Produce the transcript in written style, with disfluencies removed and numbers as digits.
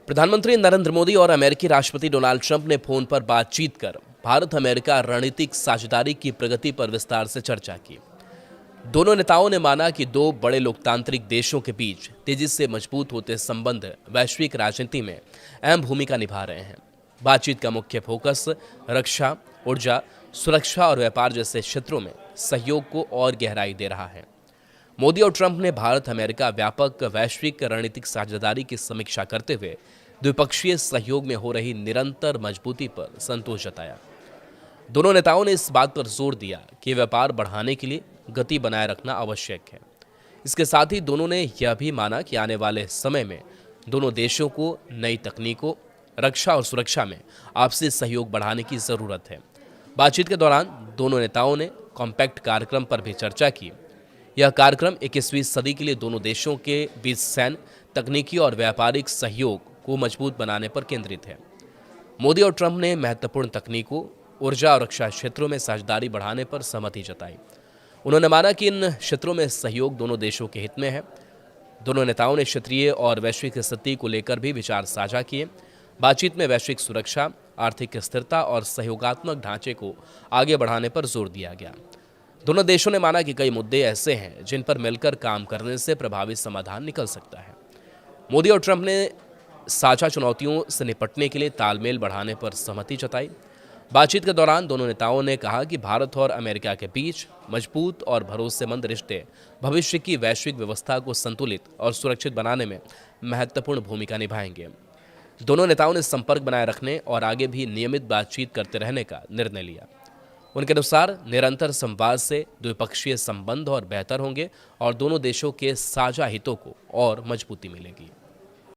प्रधानमंत्री नरेंद्र मोदी और अमेरिकी राष्ट्रपति डोनाल्ड ट्रंप ने फोन पर बातचीत कर भारत अमेरिका रणनीतिक साझेदारी की प्रगति पर विस्तार से चर्चा की। दोनों नेताओं ने माना कि दो बड़े लोकतांत्रिक देशों के बीच तेजी से मजबूत होते संबंध वैश्विक राजनीति में अहम भूमिका निभा रहे हैं। बातचीत का मुख्य फोकस रक्षा, ऊर्जा, सुरक्षा और व्यापार जैसे क्षेत्रों में सहयोग को और गहराई दे रहा है। मोदी और ट्रंप ने भारत अमेरिका व्यापक वैश्विक रणनीतिक साझेदारी की समीक्षा करते हुए द्विपक्षीय सहयोग में हो रही निरंतर मजबूती पर संतोष जताया। दोनों नेताओं ने इस बात पर जोर दिया कि व्यापार बढ़ाने के लिए गति बनाए रखना आवश्यक है। इसके साथ ही दोनों ने यह भी माना कि आने वाले समय में दोनों देशों को नई तकनीकों, रक्षा और सुरक्षा में आपसी सहयोग बढ़ाने की जरूरत है। बातचीत के दौरान दोनों नेताओं ने कॉम्पैक्ट कार्यक्रम पर भी चर्चा की। यह कार्यक्रम 21वीं सदी के लिए दोनों देशों के बीच सैन्य, तकनीकी और व्यापारिक सहयोग को मजबूत बनाने पर केंद्रित है। मोदी और ट्रंप ने महत्वपूर्ण तकनीकों, ऊर्जा और रक्षा क्षेत्रों में साझेदारी बढ़ाने पर सहमति जताई। उन्होंने माना कि इन क्षेत्रों में सहयोग दोनों देशों के हित में है। दोनों नेताओं ने क्षेत्रीय और वैश्विक स्थिति को लेकर भी विचार साझा किए। बातचीत में वैश्विक सुरक्षा, आर्थिक स्थिरता और सहयोगात्मक ढांचे को आगे बढ़ाने पर जोर दिया गया। दोनों देशों ने माना कि कई मुद्दे ऐसे हैं जिन पर मिलकर काम करने से प्रभावी समाधान निकल सकता है। मोदी और ट्रंप ने साझा चुनौतियों से निपटने के लिए तालमेल बढ़ाने पर सहमति जताई। बातचीत के दौरान दोनों नेताओं ने कहा कि भारत और अमेरिका के बीच मजबूत और भरोसेमंद रिश्ते भविष्य की वैश्विक व्यवस्था को संतुलित और सुरक्षित बनाने में महत्वपूर्ण भूमिका निभाएंगे। दोनों नेताओं ने संपर्क बनाए रखने और आगे भी नियमित बातचीत करते रहने का निर्णय लिया। उनके अनुसार निरंतर संवाद से द्विपक्षीय संबंध और बेहतर होंगे और दोनों देशों के साझा हितों को और मजबूती मिलेगी।